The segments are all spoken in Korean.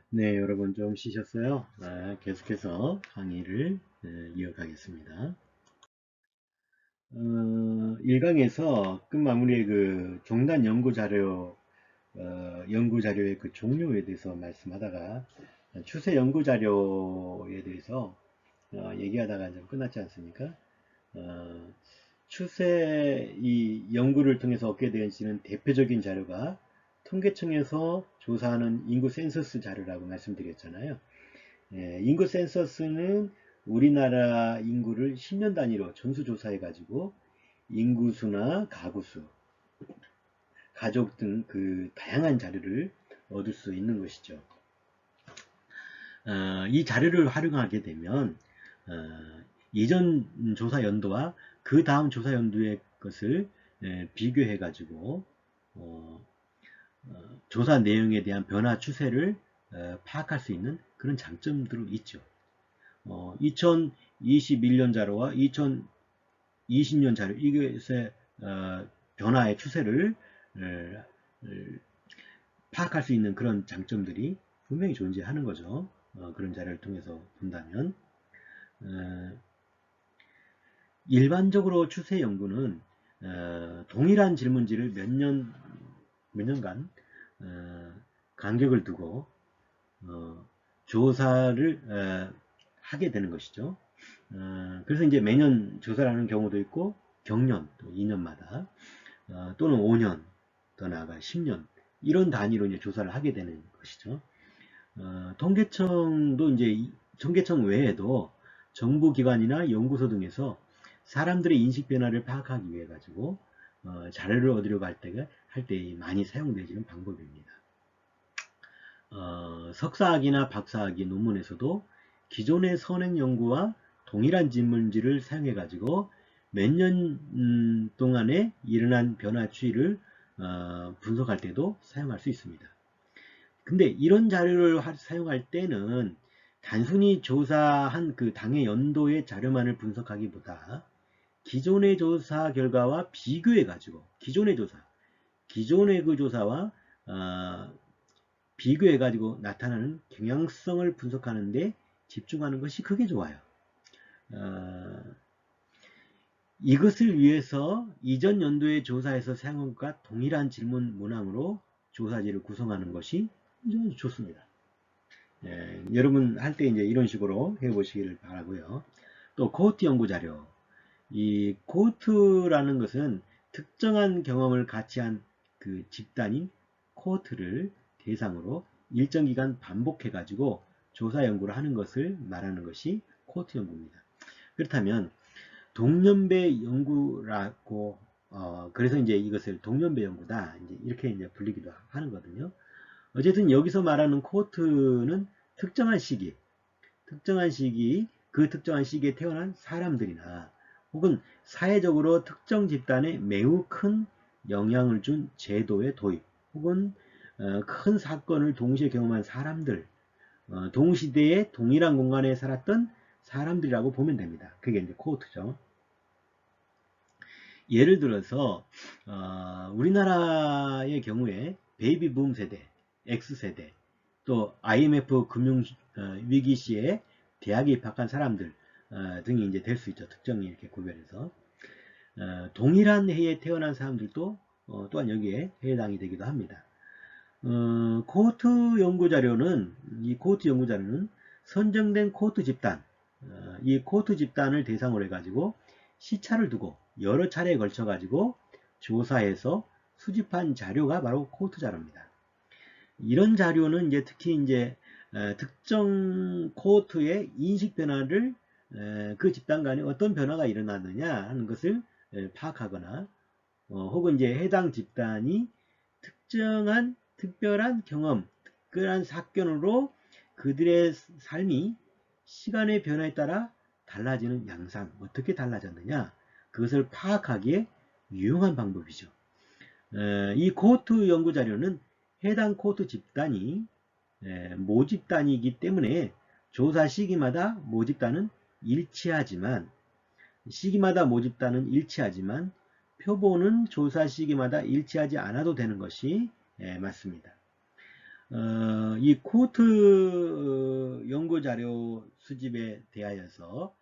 네, 여러분 좀 쉬셨어요? 계속해서 강의를 이어가겠습니다. 1강에서 끝 마무리에 그 종단 연구 자료의 그 종류에 대해서 말씀하다가 추세 연구 자료에 대해서 얘기하다가 좀 끝났지 않습니까? 어, 추세 이 연구를 통해서 얻게 되어지는 대표적인 자료가 통계청에서 조사하는 인구 센서스 자료라고 말씀드렸잖아요. 인구 센서스는 우리나라 인구를 10년 단위로 전수조사해 가지고 인구수나 가구수, 가족 등 그 다양한 자료를 얻을 수 있는 것이죠. 이 자료를 활용하게 되면 이전 조사 연도와 그 다음 조사 연도의 것을 비교해 가지고 어, 조사 내용에 대한 변화 추세를 파악할 수 있는 그런 장점들이 있죠. 2021년 자료와 2020년 자료 이것의 변화의 추세를 어, 파악할 수 있는 그런 장점들이 분명히 존재하는 거죠. 그런 자료를 통해서 본다면 어, 일반적으로 추세 연구는 동일한 질문지를 몇 년간 간격을 두고 조사를 하게 되는 것이죠. 그래서 이제 매년 조사를 하는 경우도 있고 경년 또 2년마다 또는 5년 더 나아가 10년 이런 단위로 이제 조사를 하게 되는 것이죠. 통계청도 이제 통계청 외에도 정부기관이나 연구소 등에서 사람들의 인식 변화를 파악하기 위해 가지고 자료를 얻으려고 할 때 많이 사용되지는 방법입니다. 석사학위나 박사학위 논문에서도 기존의 선행 연구와 동일한 질문지를 사용해 가지고 몇 년 동안에 일어난 변화 추이를 분석할 때도 사용할 수 있습니다. 근데 이런 자료를 사용할 때는 단순히 조사한 그 당해 연도의 자료만을 분석하기보다 기존의 조사 결과와 비교해 가지고 기존의 그 조사와 비교해 가지고 나타나는 경향성을 분석하는 데 집중하는 것이 그게 좋아요. 어, 이것을 위해서 이전 연도의 조사에서 사용한 것과 동일한 질문 문항으로 조사지를 구성하는 것이 좋습니다. 여러분 할 때 이제 이런 식으로 해보시기를 바라고요. 또 코호트 연구 자료. 이 코호트라는 것은 특정한 경험을 같이 한 그 집단인 코호트를 대상으로 일정 기간 반복해 가지고 조사 연구를 하는 것을 말하는 것이 코호트 연구입니다. 그렇다면 동년배 연구라고 그래서 이제 이것을 동년배 연구다 이렇게 이제 불리기도 하는 거거든요. 어쨌든 여기서 말하는 코호트는 특정한 시기, 그 특정한 시기에 태어난 사람들이나 혹은 사회적으로 특정 집단에 매우 큰 영향을 준 제도의 도입 혹은 큰 사건을 동시에 경험한 사람들, 동시대에 동일한 공간에 살았던 사람들이라고 보면 됩니다. 그게 이제 코호트죠. 예를 들어서 우리나라의 경우에 베이비붐 세대, X세대, 또 IMF 금융 위기 시에 대학에 입학한 사람들 등이 이제 될 수 있죠. 특정히 이렇게 구별해서 동일한 해에 태어난 사람들도 또한 여기에 해당이 되기도 합니다. 코호트 연구 자료는 선정된 코호트 집단, 이 코호트 집단을 대상으로 해가지고 시차를 두고 여러 차례에 걸쳐 가지고 조사해서 수집한 자료가 바로 코호트 자료입니다. 이런 자료는 이제 특히 이제 특정 코호트의 인식 변화를 그 집단 간에 어떤 변화가 일어나느냐 하는 것을 파악하거나 혹은 이제 해당 집단이 특정한 특별한 경험, 특별한 사건으로 그들의 삶이 시간의 변화에 따라 달라지는 양상, 어떻게 달라졌느냐, 그것을 파악하기에 유용한 방법이죠. 이 코호트 연구 자료는 해당 코호트 집단이 모집단이기 때문에 조사 시기마다 모집단은 일치하지만 표본은 조사 시기마다 일치하지 않아도 되는 것이 맞습니다. 이 코호트 연구 자료 수집에 대하여서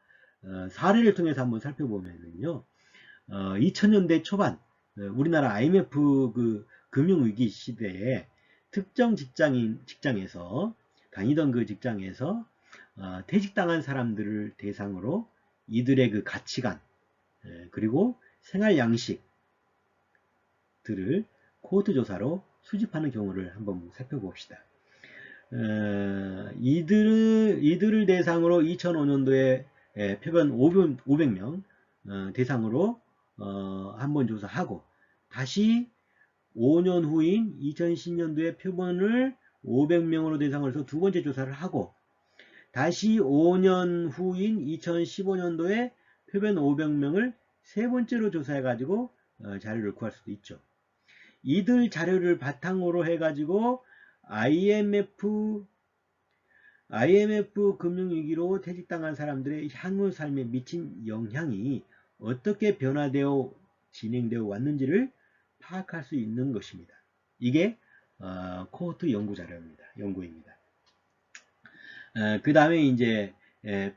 사례를 통해서 한번 살펴보면요. 2000년대 초반 우리나라 IMF 그 금융위기 시대에 특정 직장에서 다니던 그 직장에서 퇴직당한 사람들을 대상으로 이들의 그 가치관 그리고 생활 양식들을 코호트 조사로 수집하는 경우를 한번 살펴봅시다. 이들을 대상으로 2005년도에 표본 500명 대상으로 한번 조사하고 다시 5년 후인 2010년도에 표본을 500명으로 대상으로 해서 두 번째 조사를 하고 다시 5년 후인 2015년도에 표본 500명을 세 번째로 조사해 가지고 자료를 구할 수도 있죠. 이들 자료를 바탕으로 해 가지고 IMF 금융위기로 퇴직당한 사람들의 향후 삶에 미친 영향이 어떻게 변화되어 진행되어 왔는지를 파악할 수 있는 것입니다. 이게 코호트 연구 자료입니다. 그 다음에 이제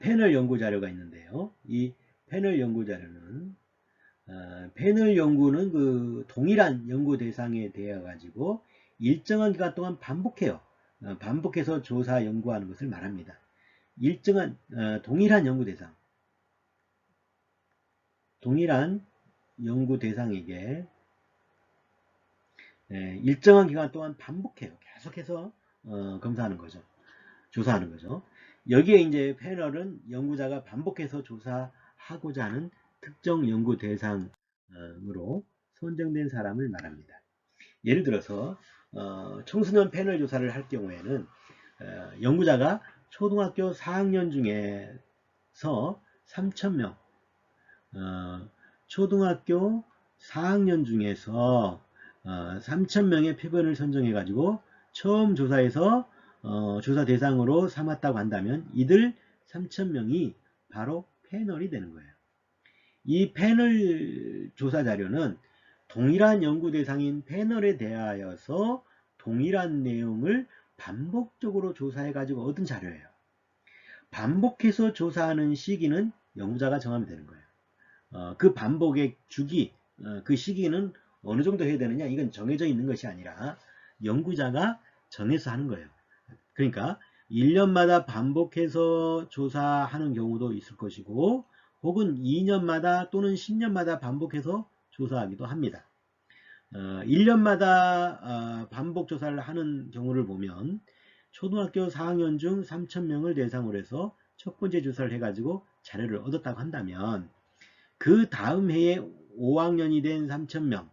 패널 연구 자료가 있는데요. 이 패널 연구 자료는 패널 연구는 그 동일한 연구 대상에 대해 가지고 일정한 기간 동안 반복해요. 반복해서 조사 연구하는 것을 말합니다. 일정한 동일한 연구 대상에게 일정한 기간 동안 반복해요. 계속해서 검사하는 거죠. 조사하는 거죠. 여기에 이제 패널은 연구자가 반복해서 조사하고자 하는 특정 연구 대상으로 선정된 사람을 말합니다. 예를 들어서 청소년 패널 조사를 할 경우에는 연구자가 초등학교 4학년 중에서 3,000명 초등학교 4학년 중에서 3,000명의 표본을 선정해 가지고 처음 조사에서 조사 대상으로 삼았다고 한다면 이들 3,000명이 바로 패널이 되는 거예요. 이 패널 조사 자료는 동일한 연구 대상인 패널에 대하여서 동일한 내용을 반복적으로 조사해 가지고 얻은 자료예요. 반복해서 조사하는 시기는 연구자가 정하면 되는 거예요. 그 반복의 주기, 그 시기는 어느 정도 해야 되느냐, 이건 정해져 있는 것이 아니라 연구자가 정해서 하는 거예요. 그러니까 1년마다 반복해서 조사하는 경우도 있을 것이고 혹은 2년마다 또는 10년마다 반복해서 조사하기도 합니다. 1년마다 반복 조사를 하는 경우를 보면 초등학교 4학년 중 3,000명을 대상으로 해서 첫 번째 조사를 해가지고 자료를 얻었다고 한다면 그 다음 해에 5학년이 된 3,000명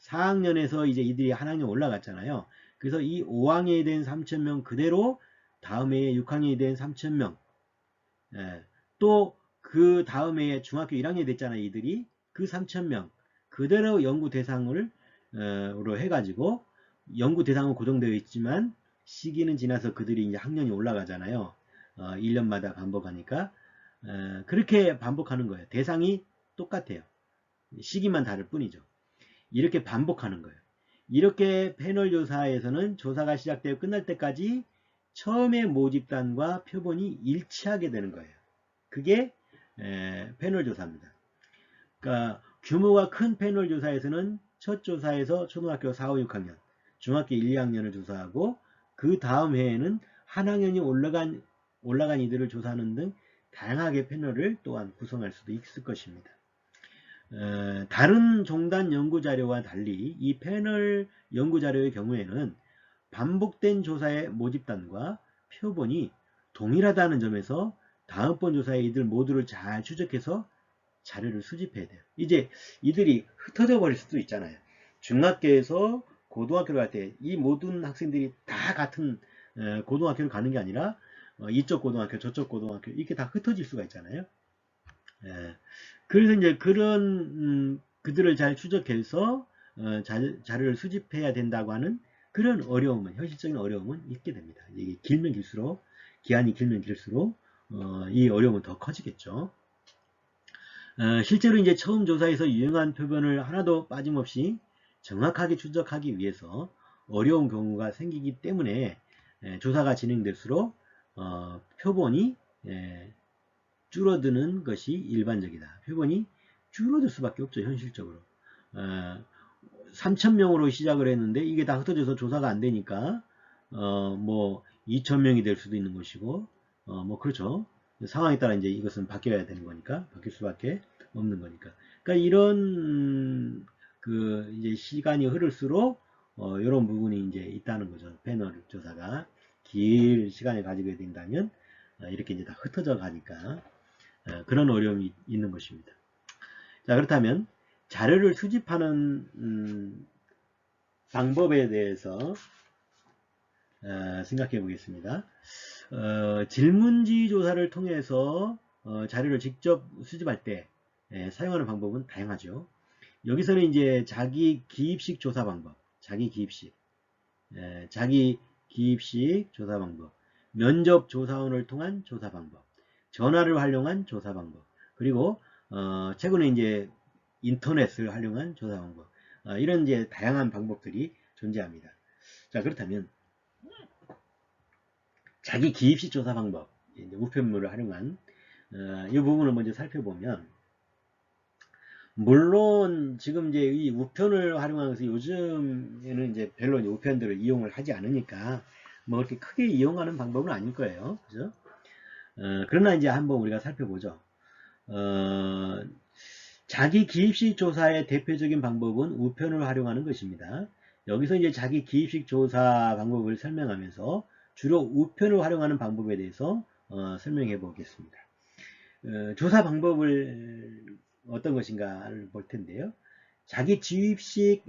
4학년에서 이제 이들이 한 학년 올라갔잖아요. 그래서 이 5학년이 된 3,000명 그대로 다음 해에 6학년이 된 3,000명 또 그 다음 해에 중학교 1학년이 됐잖아요. 이들이 그 3,000명 그대로 연구 대상으로 해가지고 연구 대상은 고정되어 있지만 시기는 지나서 그들이 이제 학년이 올라가잖아요. 1년마다 반복하니까 그렇게 반복하는 거예요. 대상이 똑같아요. 시기만 다를 뿐이죠. 이렇게 반복하는 거예요. 이렇게 패널 조사에서는 조사가 시작되어 끝날 때까지 처음의 모집단과 표본이 일치하게 되는 거예요. 그게 패널 조사입니다. 그러니까 규모가 큰 패널 조사에서는 첫 조사에서 초등학교 4, 5, 6학년, 중학교 1, 2학년을 조사하고 그 다음 해에는 한 학년이 올라간 이들을 조사하는 등 다양하게 패널을 또한 구성할 수도 있을 것입니다. 다른 종단 연구자료와 달리 이 패널 연구자료의 경우에는 반복된 조사의 모집단과 표본이 동일하다는 점에서 다음번 조사에 이들 모두를 잘 추적해서 자료를 수집해야 돼요. 이제 이들이 흩어져 버릴 수도 있잖아요. 중학교에서 고등학교를 갈 때 이 모든 학생들이 다 같은 고등학교를 가는 게 아니라 이쪽 고등학교 저쪽 고등학교 이렇게 다 흩어질 수가 있잖아요. 그래서 이제 그런 그들을 잘 추적해서 자료를 수집해야 된다고 하는 그런 어려움은 현실적인 어려움은 있게 됩니다. 이게 길면 길수록 기한이 길면 길수록 이 어려움은 더 커지겠죠. 실제로 이제 처음 조사에서 유용한 표본을 하나도 빠짐없이 정확하게 추적하기 위해서 어려운 경우가 생기기 때문에 조사가 진행될수록 표본이 줄어드는 것이 일반적이다. 표본이 줄어들 수밖에 없죠. 현실적으로. 3,000명으로 시작을 했는데 이게 다 흩어져서 조사가 안 되니까 뭐 2,000명이 될 수도 있는 것이고 뭐 그렇죠. 상황에 따라 이제 이것은 바뀌어야 되는 거니까 바뀔 수밖에 없는 거니까. 그러니까 이런 그 이제 시간이 흐를수록 이런 부분이 이제 있다는 거죠. 패널 조사가 길 시간을 가지게 된다면 이렇게 이제 다 흩어져 가니까 그런 어려움이 있는 것입니다. 자, 그렇다면 자료를 수집하는 방법에 대해서 생각해 보겠습니다. 질문지 조사를 통해서 자료를 직접 수집할 때 사용하는 방법은 다양하죠. 여기서는 이제 자기 기입식 조사 방법, 자기 기입식 조사 방법, 면접 조사원을 통한 조사 방법, 전화를 활용한 조사 방법, 그리고 최근에 이제 인터넷을 활용한 조사 방법, 이런 이제 다양한 방법들이 존재합니다. 자, 그렇다면 자기 기입식 조사 방법, 이제 우편물을 활용한 이 부분을 먼저 살펴보면, 물론 지금 이제 이 우편을 활용하면서 요즘에는 이제 별로 이제 우편들을 이용을 하지 않으니까 뭐 그렇게 크게 이용하는 방법은 아닐 거예요. 그죠? 그러나 이제 한번 우리가 살펴보죠. 자기 기입식 조사의 대표적인 방법은 우편을 활용하는 것입니다. 여기서 이제 자기 기입식 조사 방법을 설명하면서 주로 우편을 활용하는 방법에 대해서 설명해 보겠습니다. 조사 방법을 어떤 것인가를 볼 텐데요. 자기 기입식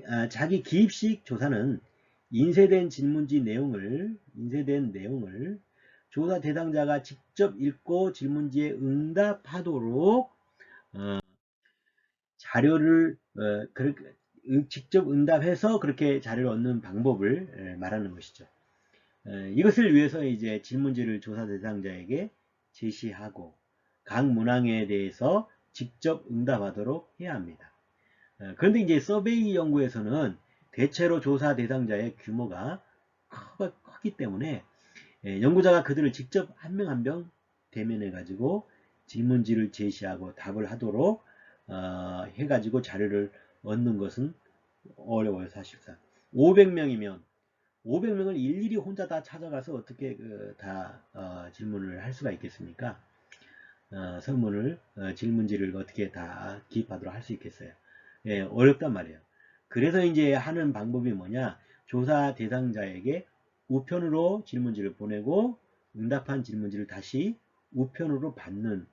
조사는 인쇄된 내용을 조사 대상자가 직접 읽고 질문지에 응답하도록 자료를 직접 응답해서 그렇게 자료를 얻는 방법을 말하는 것이죠. 이것을 위해서 이제 질문지를 조사 대상자에게 제시하고 각 문항에 대해서 직접 응답하도록 해야 합니다. 그런데 이제 서베이 연구에서는 대체로 조사 대상자의 규모가 크기 때문에 연구자가 그들을 직접 한 명 한 명 대면해 가지고 질문지를 제시하고 답을 하도록 해가지고 자료를 얻는 것은 어려워요. 사실상 500명을 일일이 혼자 다 찾아가서 어떻게 다 질문을 할 수가 있겠습니까? 질문지를 어떻게 다 기입하도록 할 수 있겠어요? 예, 어렵단 말이에요. 그래서 이제 하는 방법이 뭐냐? 조사 대상자에게 우편으로 질문지를 보내고 응답한 질문지를 다시 우편으로 받는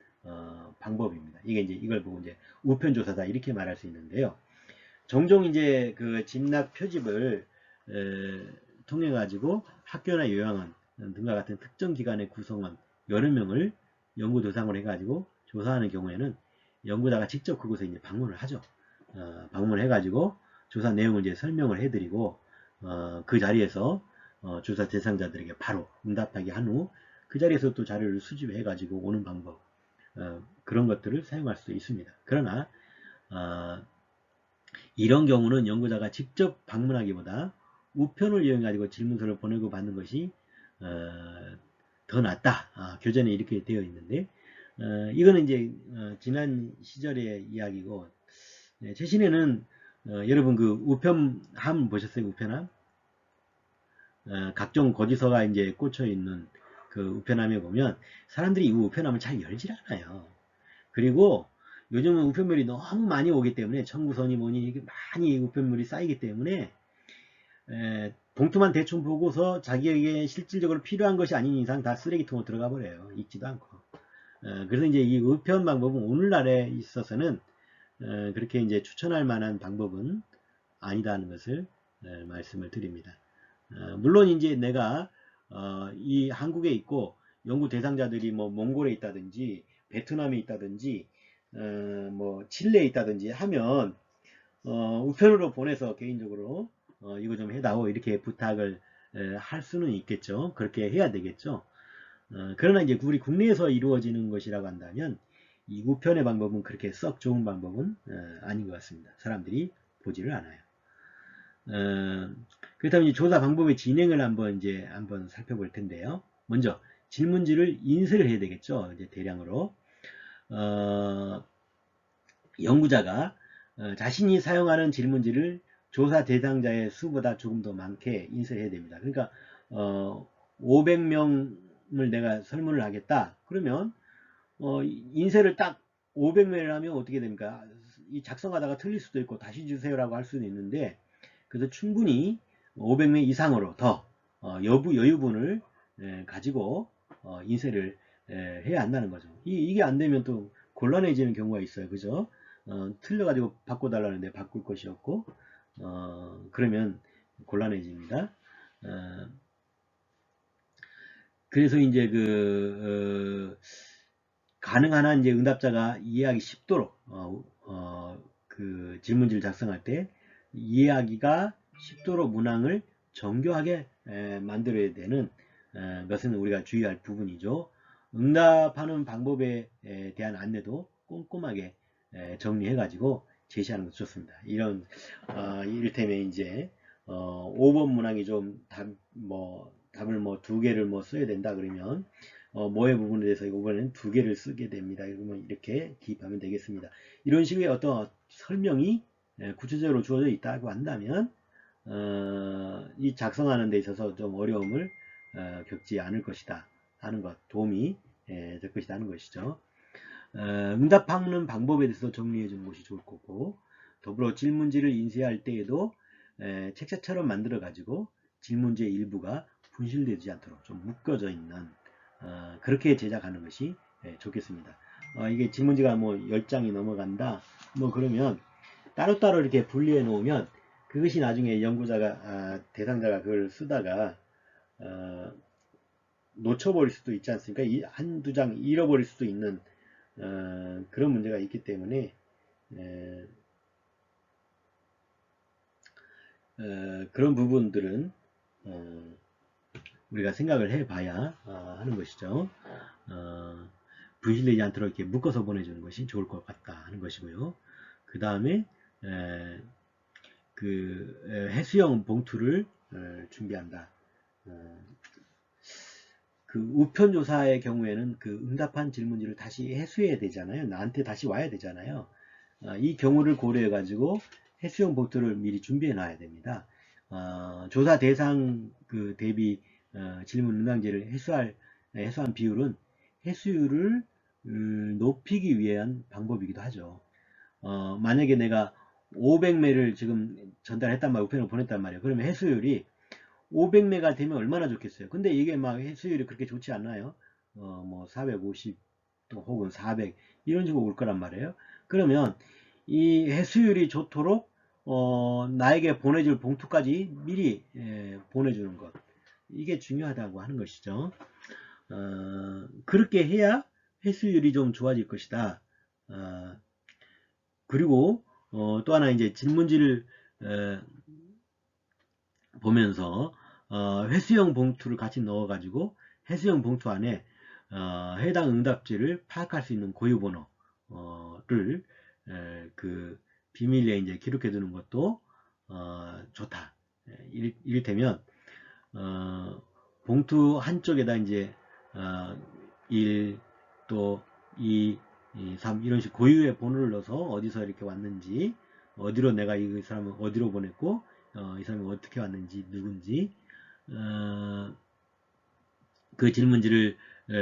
방법입니다. 이게 이제 이걸 보고 이제 우편 조사다 이렇게 말할 수 있는데요. 종종 이제 그 진학 표집을 통해 가지고 학교나 요양원 등과 같은 특정 기관의 구성원 여러 명을 연구 대상으로 해가지고 조사하는 경우에는 연구자가 직접 그곳에 이제 방문을 하죠. 방문해 가지고 조사 내용을 이제 설명을 해드리고 그 자리에서 조사 대상자들에게 바로 응답하게 한 후 그 자리에서 또 자료를 수집해 가지고 오는 방법 그런 것들을 사용할 수 있습니다. 그러나 이런 경우는 연구자가 직접 방문하기보다 우편을 이용해 가지고 질문서를 보내고 받는 것이 더 낫다. 교재는 이렇게 되어 있는데 이거는 이제 지난 시절의 이야기고 최신에는 여러분 그 우편함 보셨어요? 우편함? 각종 거기서가 이제 꽂혀 있는 그 우편함에 보면 사람들이 이 우편함을 잘 열질 않아요. 그리고 요즘은 우편물이 너무 많이 오기 때문에 청구서니 뭐니 많이 우편물이 쌓이기 때문에 봉투만 대충 보고서 자기에게 실질적으로 필요한 것이 아닌 이상 다 쓰레기통으로 들어가 버려요. 읽지도 않고. 그래서 이제 이 우편 방법은 오늘날에 있어서는 그렇게 이제 추천할 만한 방법은 아니다는 것을 말씀을 드립니다. 물론 이제 내가 이 한국에 있고 연구 대상자들이 뭐 몽골에 있다든지 베트남에 있다든지 뭐 칠레에 있다든지 하면 우편으로 보내서 개인적으로 이거 좀 해다오 이렇게 부탁을 할 수는 있겠죠. 그렇게 해야 되겠죠. 그러나 이제 우리 국내에서 이루어지는 것이라고 한다면 이 우편의 방법은 그렇게 썩 좋은 방법은 아닌 것 같습니다. 사람들이 보지를 않아요. 그렇다면 이제 조사 방법의 진행을 한번 살펴볼 텐데요. 먼저 질문지를 인쇄를 해야 되겠죠. 이제 대량으로. 어, 연구자가 자신이 사용하는 질문지를 조사 대상자의 수보다 조금 더 많게 인쇄해야 됩니다. 그러니까 500명을 내가 설문을 하겠다. 그러면 인쇄를 딱 500명을 하면 어떻게 됩니까? 이 작성하다가 틀릴 수도 있고 다시 주세요라고 할 수도 있는데, 그래서 충분히 500명 이상으로 더 여유분을 가지고 인쇄를 해야 한다는 거죠. 이게 안 되면 또 곤란해지는 경우가 있어요. 그죠? 틀려가지고 바꿔달라는데 바꿀 것이 없고, 그러면 곤란해집니다. 그래서 이제 가능한 한 이제 응답자가 이해하기 쉽도록 그 질문지를 작성할 때 이해하기가 쉽도록 문항을 정교하게 만들어야 되는 것은 우리가 주의할 부분이죠. 응답하는 방법에 대한 안내도 꼼꼼하게 정리해 가지고 제시하는 것이 좋습니다. 이를테면 이제 5번 문항이 좀 답을 두 개를 써야 된다 그러면 뭐의 부분에 대해서 이번에는 2개를 쓰게 됩니다. 그러면 이렇게 기입하면 되겠습니다. 이런 식의 어떤 설명이 구체적으로 주어져 있다고 한다면 이 작성하는 데 있어서 좀 어려움을 겪지 않을 것이다 하는 것, 도움이 될 것이다 하는 것이죠. 응답하는 방법에 대해서 정리해 주는 것이 좋을 거고, 더불어 질문지를 인쇄할 때에도 책자처럼 만들어 가지고 질문지의 일부가 분실되지 않도록 좀 묶어져 있는 그렇게 제작하는 것이 좋겠습니다. 이게 질문지가 10장이 넘어간다 그러면 따로따로 이렇게 분리해 놓으면 그것이 나중에 연구자가 대상자가 그걸 쓰다가 놓쳐버릴 수도 있지 않습니까? 한두 장 잃어버릴 수도 있는 그런 문제가 있기 때문에 그런 부분들은 우리가 생각을 해봐야 하는 것이죠. 분실되지 않도록 이렇게 묶어서 보내주는 것이 좋을 것 같다 하는 것이고요. 그 다음에 해수형 봉투를 준비한다. 그 우편조사의 경우에는 그 응답한 질문지를 다시 해수해야 되잖아요. 나한테 다시 와야 되잖아요. 이 경우를 고려해 가지고 해수형 봉투를 미리 준비해 놔야 됩니다. 조사 대상 대비 질문 응답지를 해수한 비율은 해수율을 높이기 위한 방법이기도 하죠. 만약에 내가 500매를 지금 전달했단 말이에요. 우편으로 보냈단 말이에요. 그러면 해수율이 500매가 되면 얼마나 좋겠어요. 근데 이게 막 해수율이 그렇게 좋지 않나요? 450 또 혹은 400 이런 식으로 올 거란 말이에요. 그러면 이 해수율이 좋도록 나에게 보내줄 봉투까지 미리 보내주는 것, 이게 중요하다고 하는 것이죠. 그렇게 해야 해수율이 좀 좋아질 것이다. 그리고 또 하나 이제 질문지를 보면서 회수형 봉투를 같이 넣어 가지고 회수형 봉투 안에 해당 응답지를 파악할 수 있는 고유번호를 그 비밀리에 이제 기록해 두는 것도 좋다. 이를테면 봉투 한쪽에다 이제 1, 또 2, 3 이런 식 고유의 번호를 넣어서 어디서 이렇게 왔는지, 어디로 내가 이 사람을 어디로 보냈고 이 사람이 어떻게 왔는지, 누군지 그 질문지를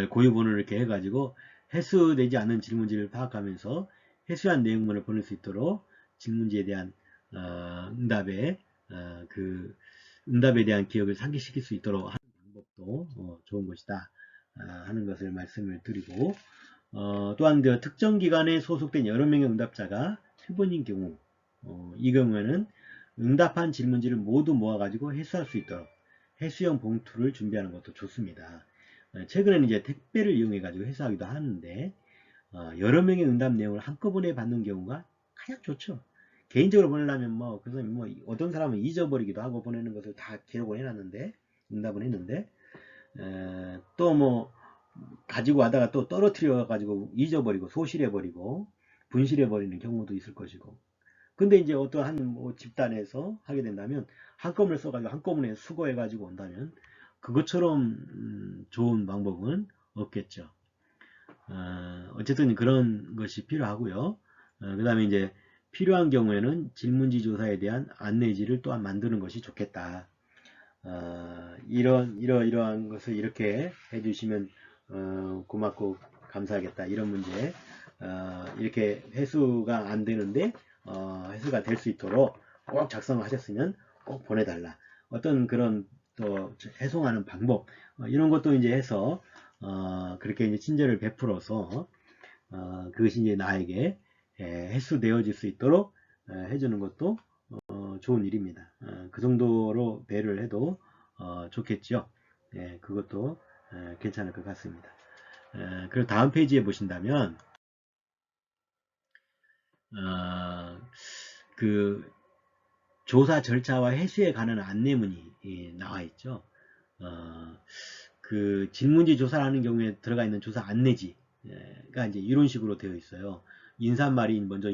고유 번호를 이렇게 해가지고 해수되지 않는 질문지를 파악하면서 해수한 내용물을 보낼 수 있도록 질문지에 대한 응답에 대한 기억을 상기시킬 수 있도록 하는 방법도 좋은 것이다 하는 것을 말씀을 드리고, 또한 그 특정 기관에 소속된 여러 명의 응답자가 한 번인 경우, 이 경우에는 응답한 질문지를 모두 모아가지고 해수할 수 있도록 해수형 봉투를 준비하는 것도 좋습니다. 최근에는 이제 택배를 이용해가지고 해수하기도 하는데, 여러 명의 응답 내용을 한꺼번에 받는 경우가 가장 좋죠. 개인적으로 보내려면 어떤 사람은 잊어버리기도 하고 보내는 것을 다 기록을 해놨는데, 응답을 했는데, 또 가지고 와다가 또 떨어뜨려 가지고 잊어버리고 소실해버리고 분실해버리는 경우도 있을 것이고, 근데 이제 어떠한 뭐 집단에서 하게 된다면 한꺼번에 써가지고 한꺼번에 수거해가지고 온다면 그것처럼 좋은 방법은 없겠죠. 어쨌든 그런 것이 필요하고요. 그 다음에 이제 필요한 경우에는 질문지 조사에 대한 안내지를 또한 만드는 것이 좋겠다. 이러한 것을 이렇게 해주시면 고맙고 감사하겠다. 이런 문제 이렇게 회수가 안 되는데 회수가 될 수 있도록 꼭 작성을 하셨으면 꼭 보내달라. 어떤 그런 또 해송하는 방법 이런 것도 이제 해서 그렇게 이제 친절을 베풀어서 그것이 이제 나에게 해소되어질 수 있도록 해주는 것도 좋은 일입니다. 그 정도로 배려를 해도 좋겠죠. 그것도 괜찮을 것 같습니다. 그리고 다음 페이지에 보신다면 그 조사 절차와 해수에 관한 안내문이 나와 있죠. 그 질문지 조사하는 경우에 들어가 있는 조사 안내지가 이제 이런 식으로 되어 있어요. 인사말이 먼저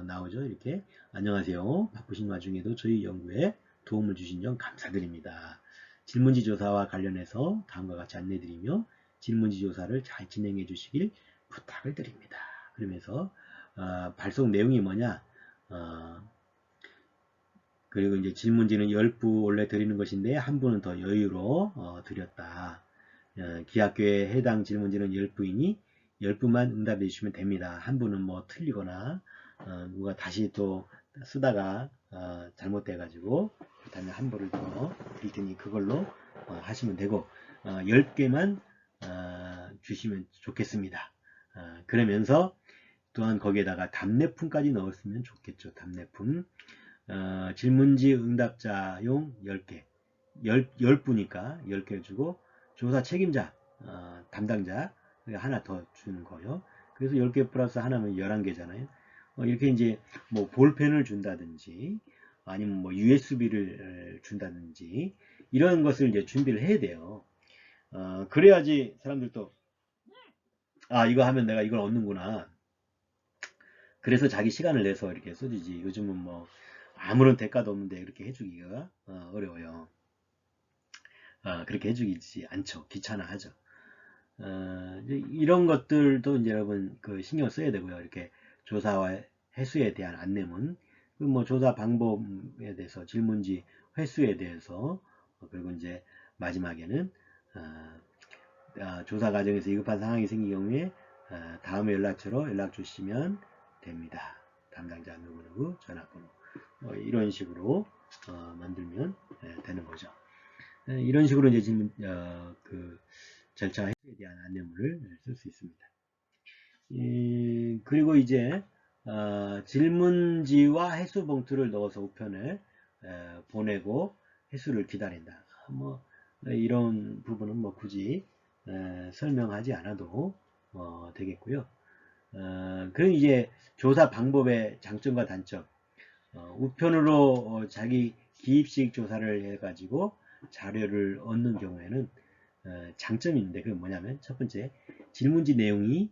나오죠. 이렇게 안녕하세요. 바쁘신 와중에도 저희 연구에 도움을 주신 점 감사드립니다. 질문지 조사와 관련해서 다음과 같이 안내드리며 질문지 조사를 잘 진행해 주시길 부탁을 드립니다. 그러면서 발송 내용이 뭐냐? 그리고 이제 질문지는 10부 원래 드리는 것인데 한 부는 더 여유로 드렸다. 기하교에 해당 질문지는 10부이니 10부만 응답해 주시면 됩니다. 한 부는 뭐 틀리거나 누가 다시 또 쓰다가 잘못돼 가지고 그렇다면 한 부를 더 드릴 테니 그걸로 하시면 되고 10개만 주시면 좋겠습니다. 그러면서 또한 거기에다가 답례품까지 넣었으면 좋겠죠. 답례품. 질문지 응답자용 10개 10부니까 10개 주고 조사 책임자 담당자 하나 더 주는 거요. 그래서 10개 플러스 하나면 11개잖아요. 이렇게 이제 뭐 볼펜을 준다든지 아니면 뭐 USB를 준다든지 이런 것을 이제 준비를 해야 돼요. 그래야지 사람들도 이거 하면 내가 이걸 얻는구나. 그래서 자기 시간을 내서 이렇게 써주지. 요즘은 뭐 아무런 대가도 없는데 이렇게 해주기가 어려워요. 그렇게 해주지 않죠. 귀찮아하죠. 이런 것들도 이제 여러분 그 신경 써야 되고요. 이렇게 조사와 해수에 대한 안내문, 뭐 조사 방법에 대해서 질문지 횟수에 대해서 그리고 이제 마지막에는 조사 과정에서 위급한 상황이 생긴 경우에 다음 연락처로 연락 주시면 됩니다. 담당자 누구누구 전화번호 이런 식으로 만들면 되는 거죠. 이런 식으로 이제 질문 그 절차 해소에 대한 안내문을 쓸 수 있습니다. 그리고 이제 질문지와 해수 봉투를 넣어서 우편에 보내고 해수를 기다린다. 뭐 이런 부분은 뭐 굳이 설명하지 않아도 되겠고요. 그리고 이제 조사 방법의 장점과 단점. 우편으로 자기 기입식 조사를 해가지고 자료를 얻는 경우에는 장점이 있는데 그게 뭐냐면 첫 번째 질문지 내용이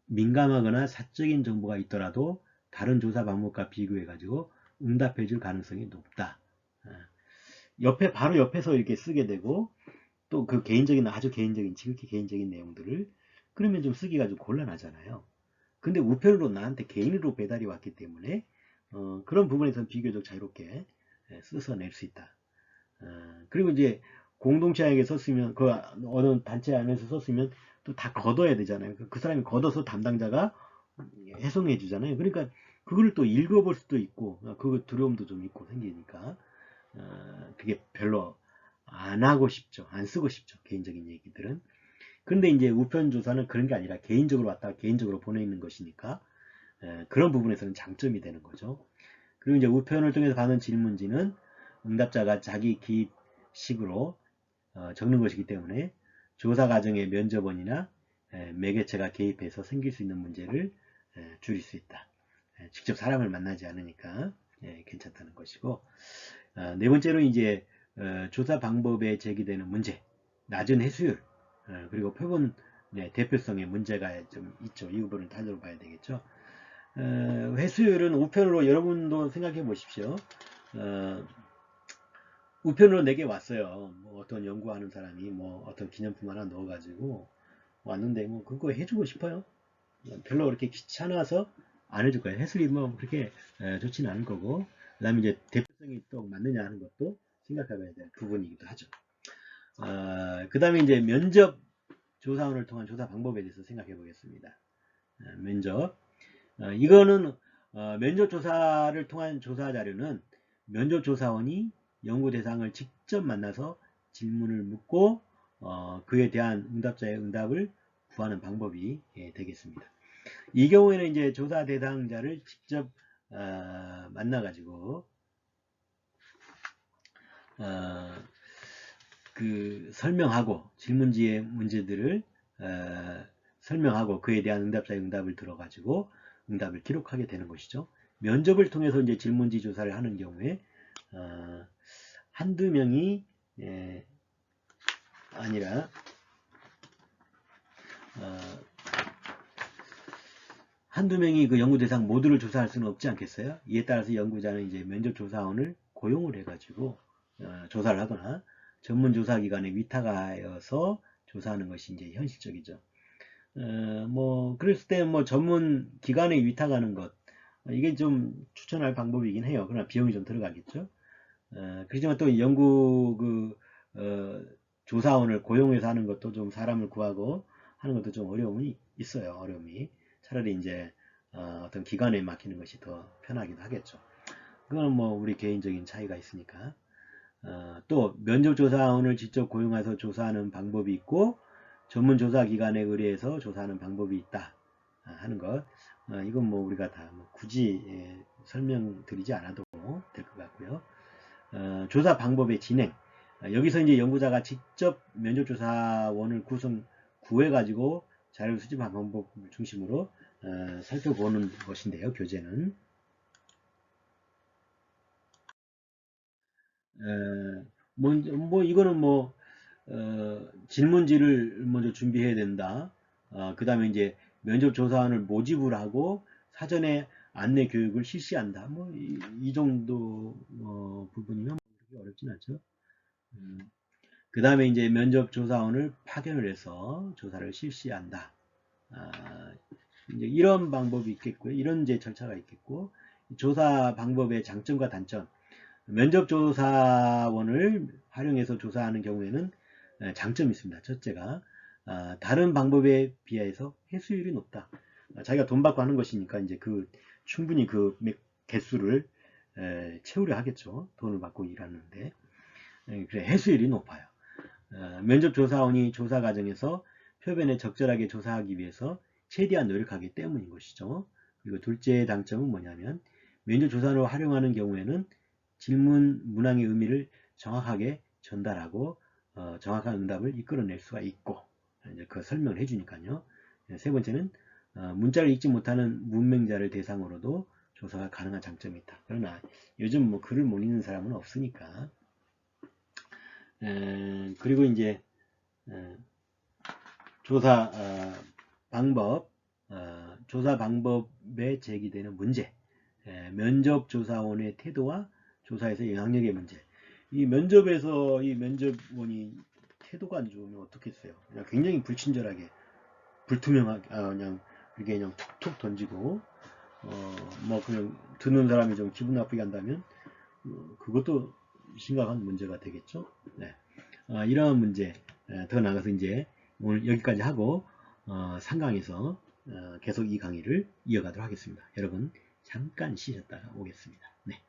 민감하거나 사적인 정보가 있더라도 다른 조사 방법과 비교해 가지고 응답해 줄 가능성이 높다. 옆에 바로 옆에서 이렇게 쓰게 되고 또 그 개인적인 아주 개인적인 지극히 개인적인 내용들을 그러면 좀 쓰기가 좀 곤란하잖아요. 근데 우편으로 나한테 개인으로 배달이 왔기 때문에 그런 부분에서는 비교적 자유롭게 써서 낼 수 있다. 그리고 이제 공동체에게 썼으면 그 어느 단체 안에서 썼으면 또 다 걷어야 되잖아요. 그 사람이 걷어서 담당자가 해송해 주잖아요. 그러니까 그걸 또 읽어볼 수도 있고 그 두려움도 좀 있고 생기니까 그게 별로 안 하고 싶죠. 안 쓰고 싶죠. 개인적인 얘기들은. 근데 이제 우편 조사는 그런 게 아니라 개인적으로 왔다가 개인적으로 보내는 것이니까 그런 부분에서는 장점이 되는 거죠. 그리고 이제 우편을 통해서 받는 질문지는 응답자가 자기 기입식으로 적는 것이기 때문에 조사 과정의 면접원이나 매개체가 개입해서 생길 수 있는 문제를 줄일 수 있다. 직접 사람을 만나지 않으니까 괜찮다는 것이고 네 번째로 이제 조사 방법에 제기되는 문제, 낮은 해수율 그리고 표본 대표성의 문제가 좀 있죠. 이 부분을 따져봐야 되겠죠. 회수율은 우편으로 여러분도 생각해 보십시오. 우편으로 내게 왔어요. 뭐 어떤 연구하는 사람이 뭐 어떤 기념품 하나 넣어가지고 왔는데 뭐 그거 해주고 싶어요. 별로 그렇게 귀찮아서 안 해줄 거예요. 해수이 뭐 그렇게 좋지는 않을 거고, 그 다음에 이제 대표성이 또 맞느냐 하는 것도 생각해봐야 될 부분이기도 하죠. 그 다음에 이제 면접 조사원을 통한 조사 방법에 대해서 생각해 보겠습니다. 면접. 이거는 면접 조사를 통한 조사 자료는 면접 조사원이 연구 대상을 직접 만나서 질문을 묻고 그에 대한 응답자의 응답을 구하는 방법이 되겠습니다. 이 경우에는 이제 조사 대상자를 직접 만나가지고 그 설명하고 질문지의 문제들을 설명하고 그에 대한 응답자의 응답을 들어가지고 응답을 기록하게 되는 것이죠. 면접을 통해서 이제 질문지 조사를 하는 경우에 한두 명이 아니라 한두 명이 그 연구 대상 모두를 조사할 수는 없지 않겠어요? 이에 따라서 연구자는 이제 면접 조사원을 고용을 해가지고 조사를 하거나 전문 조사 기관에 위탁하여서 조사하는 것이 이제 현실적이죠. 뭐 그랬을 때 뭐 전문 기관에 위탁하는 것 이게 좀 추천할 방법이긴 해요. 그러나 비용이 좀 들어가겠죠. 그렇지만 또 연구 조사원을 고용해서 하는 것도 좀 사람을 구하고 하는 것도 좀 어려움이 있어요. 어려움이. 차라리 이제 어떤 기관에 맡기는 것이 더 편하기도 하겠죠. 그건 뭐 우리 개인적인 차이가 있으니까. 또 면접조사원을 직접 고용해서 조사하는 방법이 있고 전문조사기관에 의뢰해서 조사하는 방법이 있다 하는 것. 이건 뭐 우리가 다 뭐 굳이 설명드리지 않아도 될 것 같고요. 조사 방법의 진행. 여기서 이제 연구자가 직접 면접조사원을 구해가지고 자료를 수집한 방법을 중심으로 살펴보는 것인데요. 교재는. 뭐 이거는 뭐 질문지를 먼저 준비해야 된다. 그 다음에 이제 면접조사원을 모집을 하고 사전에 안내 교육을 실시한다. 뭐 이 정도 부분이면 그렇게 어렵진 않죠. 그 다음에 이제 면접조사원을 파견을 해서 조사를 실시한다. 이제 이런 방법이 있겠고요. 이런 이제 절차가 있겠고, 조사 방법의 장점과 단점. 면접조사원을 활용해서 조사하는 경우에는 장점이 있습니다. 첫째가 다른 방법에 비해서 회수율이 높다. 자기가 돈 받고 하는 것이니까 이제 충분히 그 개수를 채우려 하겠죠. 돈을 받고 일하는데. 그래 회수율이 높아요. 면접조사원이 조사 과정에서 표변에 적절하게 조사하기 위해서 최대한 노력하기 때문인 것이죠. 그리고 둘째 장점은 뭐냐면 면접조사를 활용하는 경우에는 질문 문항의 의미를 정확하게 전달하고 정확한 응답을 이끌어낼 수가 있고 이제 그 설명을 해주니까요. 세 번째는 문자를 읽지 못하는 문맹자를 대상으로도 조사가 가능한 장점이 있다. 그러나 요즘 뭐 글을 못 읽는 사람은 없으니까. 그리고 이제 조사 방법, 조사 방법에 제기되는 문제, 면접 조사원의 태도와 조사에서 영향력의 문제. 이 면접에서 이 면접원이 태도가 안 좋으면 어떻겠어요? 그냥 굉장히 불친절하게, 불투명하게, 그냥 이렇게 그냥 툭툭 던지고, 뭐 그냥 듣는 사람이 좀 기분 나쁘게 한다면 그것도 심각한 문제가 되겠죠. 네. 이러한 문제 더 나가서 이제 오늘 여기까지 하고 3강에서 계속 이 강의를 이어가도록 하겠습니다. 여러분 잠깐 쉬셨다가 오겠습니다. 네.